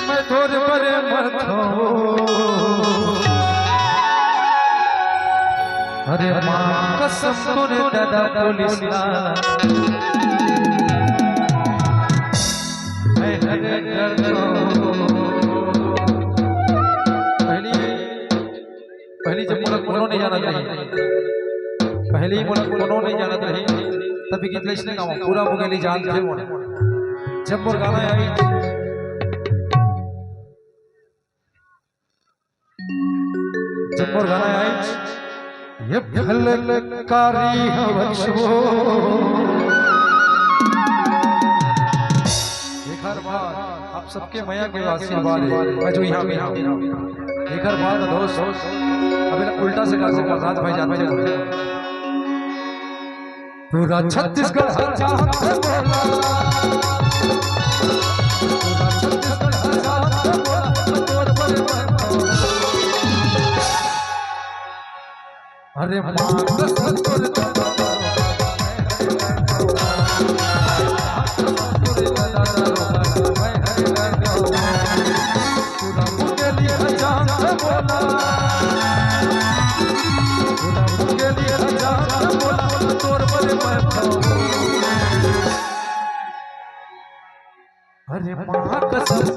मैं तोर परे मथो अरे मां कसम तोरे दादा पुलिस ला मैं हरे डरतो पहली जब मुल्क कोनो नहीं जाना रही पहले ही मुल्क कोनो नहीं जाना रही तभी कितने इसने गाँव पूरा मुगली जान थे वो जब वो गाना आई जब वो गाना आई ये फलकारी हवशो एक हर बार आप सबके मया के आशीर्वाद है मैं जो यहाँ पे एक हर बार दोस्त अभी ना उल्टा से कर सकता राज भाई जाते हैं पूरा छत्तीसगढ़ अरे अरे मां कसम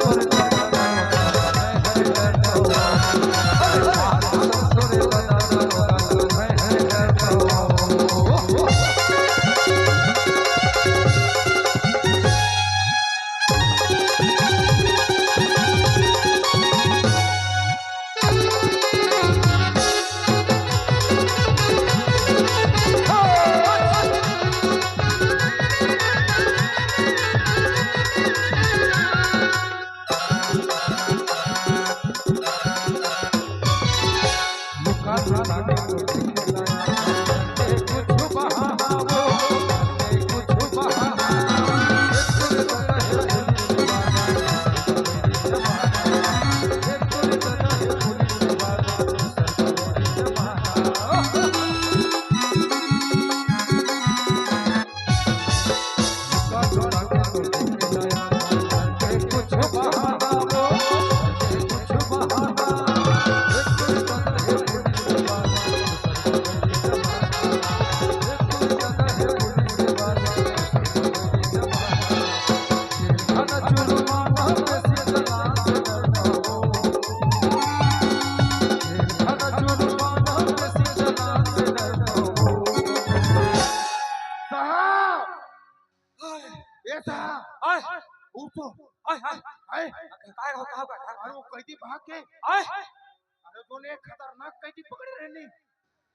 खतरनाक कैदी पकड़े रहने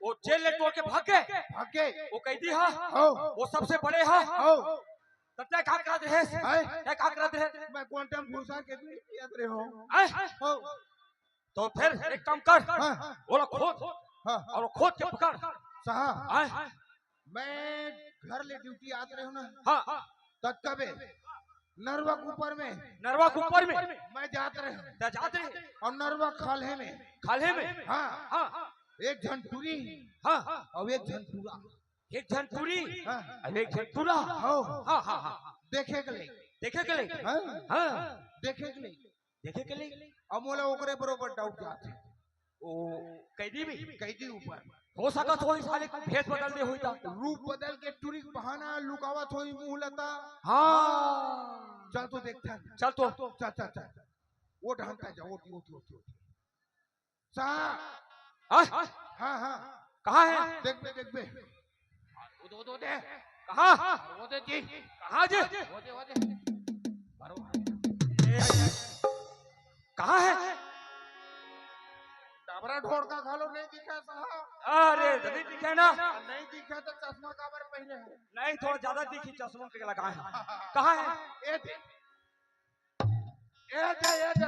वो जेल ले तोड़ के भाग गए वो कैदी हा वो सबसे बड़े हा तब क्या करते हैं क्या करते हैं मैं क्वांटम घुसा के भी याद रहे हो तो फिर एक काम कर वो खोद और खोद के पकड़ साहब मैं घर ले ड्यूटी आते रहे हो ना हां तब कबे नरवा ऊपर में मैं जाते रहे और नरवा खाले में हाँ एक झनपुरी हाँ और एक झनपुरा हाँ देखे के लिए अमोला ओकरे बरोबर डाउट जाते ओ कैदी ऊपर हो सकत हो साले भेष बदल दे होई ता रूप बदल के टुरी बहाना लुकावत होई मुंह लता हां चल तो देखता चल वो ढंगता जा वो सा हां कहां है देख बे दो दे कहां वो दे जी कहां जी वो दे कहां है डाबरा ढोड़ का खालो नहीं दिखा साहब अरे नहीं दिखा ना नहीं दिखा तो चश्मा काबर पहने है नहीं थोड़ा ज्यादा दिखी चश्मा के लगा है कहां है ए दे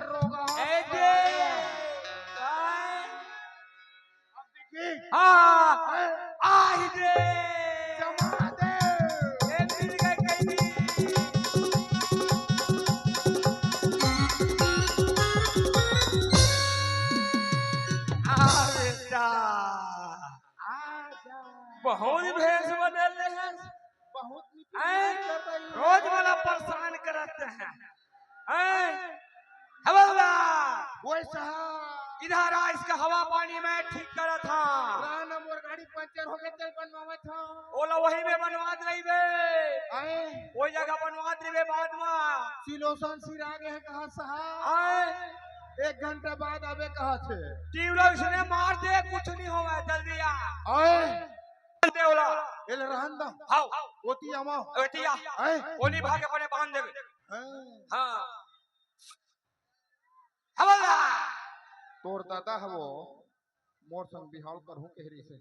रोगा ए दे अब देखी हां आई दे जमा दे ए दिन का कैदी बहुत भेष बदल रहे हैं बहुत रोज वाला परेशान करते हैं हवलदार ओए साहब इधर आ, इसका हवा पानी में ठीक करा था। राना मोर गाड़ी पंचर हो गए तेल बनवावा था। ओला वही में बनवात रही बे, आए कोई जगह बनवात रही बे बाद में। सिलोसन सिर आगे है कहा साहब आए 1 घंटा बाद आवे कहा से ट्यूबलाइट उसने मार दे, कुछ नहीं होगा, जल्दी आ। आए दे ओला एल रहन दा हाउ ओती आमा बेटिया आए ओनी भागे पड़े बांध देवे। हाँ। हां हवलदार तोर दादा हवो मोर संग बिहाल करहु केहरी से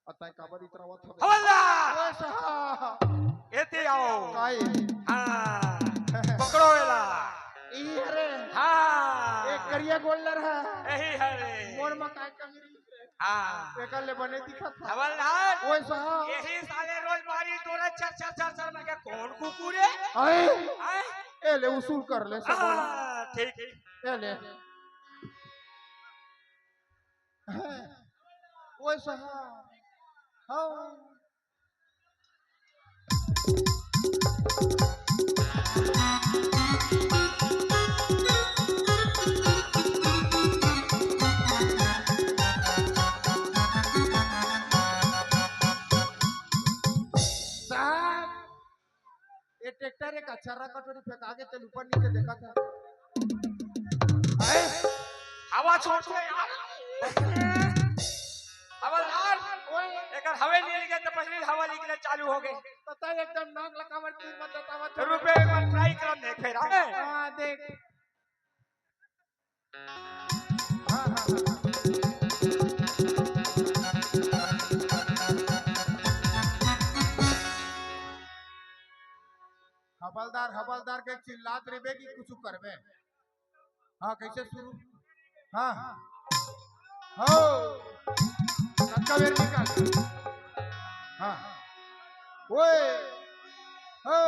अतय काबर इतरावत हवे। हवलदार ओए साहब एते आओ काई हां पकड़ो एला। ई अरे हां एक करिया गोल्डर है यही है रे मोर मकाई कंगरी से हां एकर ले बने दिखत था। हवलदार ओए साहब यही साले रोज मारी तोरा चर में के कौन कुकुरे आए आए ए ले उसूल कर ले सब बोला ठीक ए ले ओए साहब हाँ ये ट्रैक्टर एक अच्छा रखा थोड़ी फेंका के चल ऊपर नीचे देखा था। हवा छोड़ के यार हवलदार एकर हवे नहीं निकले तो पहले हवा निकले चालू हो गए तता एकदम नाक लगावर तीर मत बतावत रुपए में ट्राई कर देख फिर हां देख हां हवलदार के चिल्लात रेबे की कुछ करबे। हां कैसे शुरू हां हो कक्का बेर निकाल हां ओए हो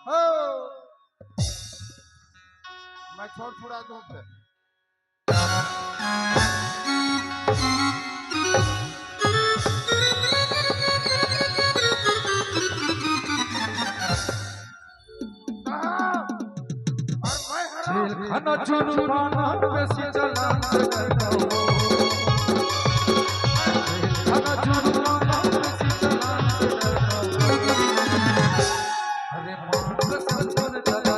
हो मैं छोड़ छुड़ा दूं फिर खाना चुनवाना बेसी चलान से करता हूँ खाना चुनवाना बेसी चलान से करता हूँ अरे मां संतोर चला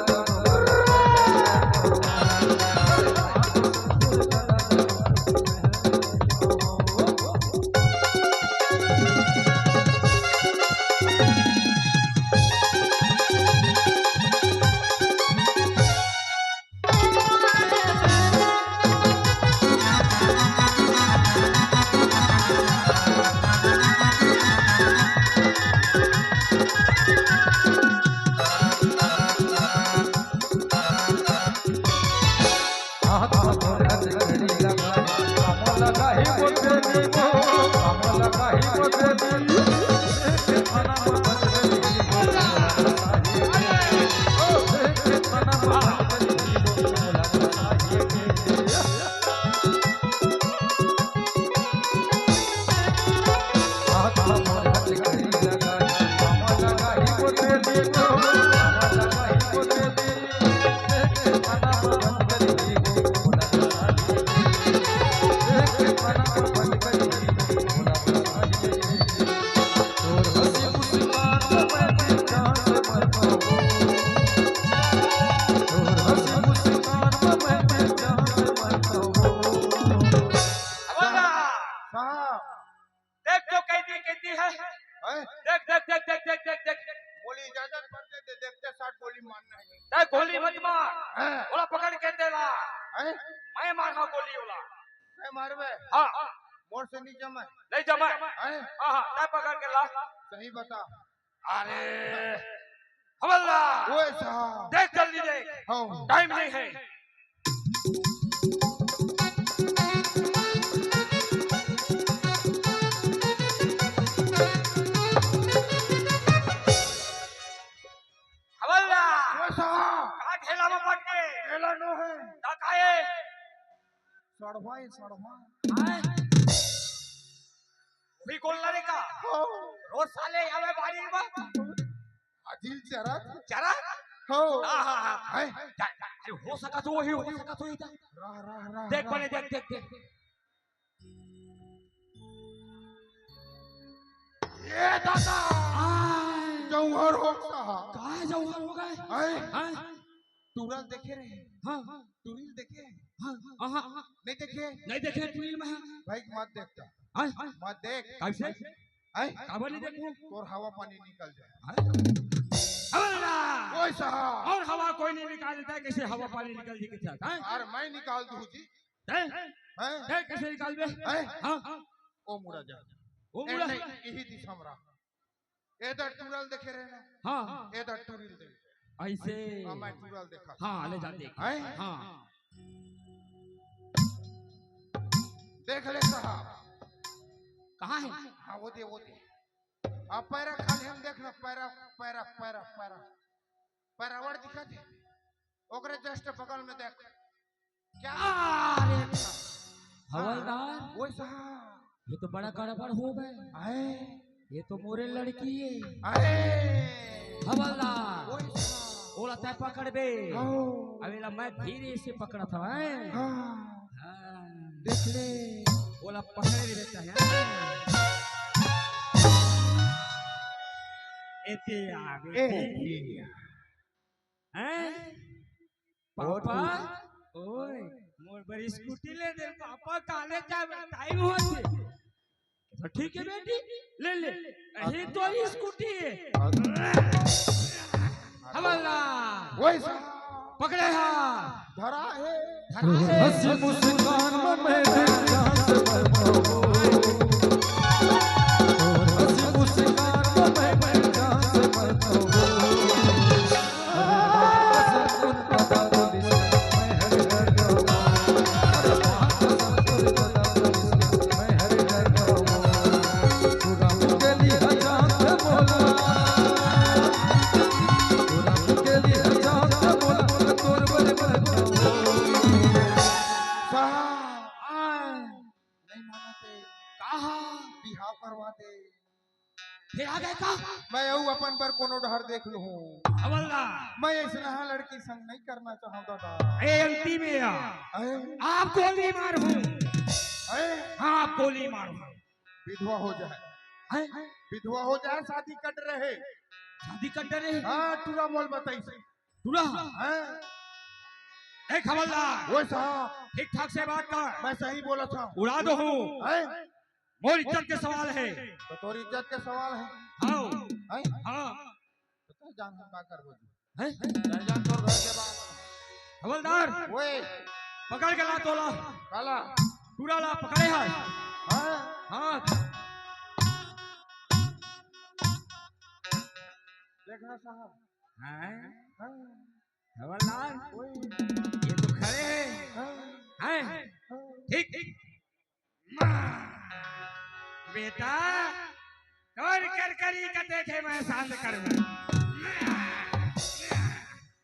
गोली मत मार बोला पकड़ के देला मैं मारना गोली वाला मैं मारबे हां मोर से नहीं जमा नहीं जमा हां मैं पकड़ के ला सही बता अरे हवलदार ओए साहब देख जल्दी देख हां टाइम नहीं है भी गोलना रे का रोज साले आवे बाड़ी में अजिल चरा चरा हो हां हां हां अरे हो सका तो वही हो सका तो इधर देख बने देख देख देख ये दादा जौहर हो साहब कहाँ जौहर हो गए हैं तुरल देखे रहे हाँ तुरिल देखे हाँ नहीं देखे नहीं देखे तुरील में भाई मत देखता मत देख कैसे हैं काबर नहीं देखूं तोर हवा पानी निकल जाए अल्लाह ओए साहब और हवा कोई नहीं निकाल देता है कैसे हवा पानी निकल जी के साथ हैं और मैं निकाल दूं जी हैं हैं कैसे निकाल बे हैं हाँ ओ मुड़ा जा वो मुड़ा यही दिशा में रहा इधर तुरल देखे रहे ना हाँ इधर तुरिल देख ऐसे मैं तुरल देखा हाँ ले जा देख हैं हाँ देख ले साहब कहाँ है हाँ वो दे अब पैरा खाली हम देखना पैरा पैरा पैरा पैरा पैरावर दिखा दे ओकरे जस्ट बगल में देख क्या अरे हवलदार ओए साहब ये तो बड़ा गड़बड़ हो गए आए ये तो मोरे लड़की है आए हवलदार ओए साहब बोला तय पकड़ बे आओ अवेला मैं धीरे से पकड़ा था हाँ देख ले बोला पकड़े भी रहता है एते आगे हैं पापा ओए मोर बड़ी स्कूटी ले दे पापा काले जा टाइम होते तो ठीक है बेटी ले ले यही तो स्कूटी है हवलदार ओए साहब पकड़े हा धरा है हंसी मुस्कान में मेरे जान से बरपाओ हंसी मुस्कान में मेरे जान से बरपाओ बिहाव करवा दे फिर आ गए का मैं अपन पर कोनो डहर देख लूं हवलदार मैं ऐसा लड़की संग नहीं करना चाहता दादा ए अंती में आप गोली मारू हाँ आप गोली मारू विधवा हो जाए विधवा हो जाए शादी कट रहे शादी कर डरे हाँ टूरा मोल बताई से तुरा हैं एक हवलदार वो साहब ठीक ठाक से बात कर मैं सही बोला था उड़ा दो हूँ हैं मोर इज्जत के सवाल है तो तोरी इज्जत के सवाल है आओ हैं हाँ तो जान हम का करबो हैं? जान तोर घर के बात हवलदार ओए पकड़ के ला तोला काला पूरा ला पकड़े है हाँ हाँ देखना साहब हैं? हाँ हवलदार ओए ये तो खड़े हैं हाँ हैं ठीक ठीक बेटा कर कर करी का देखे मैं शांत करूँ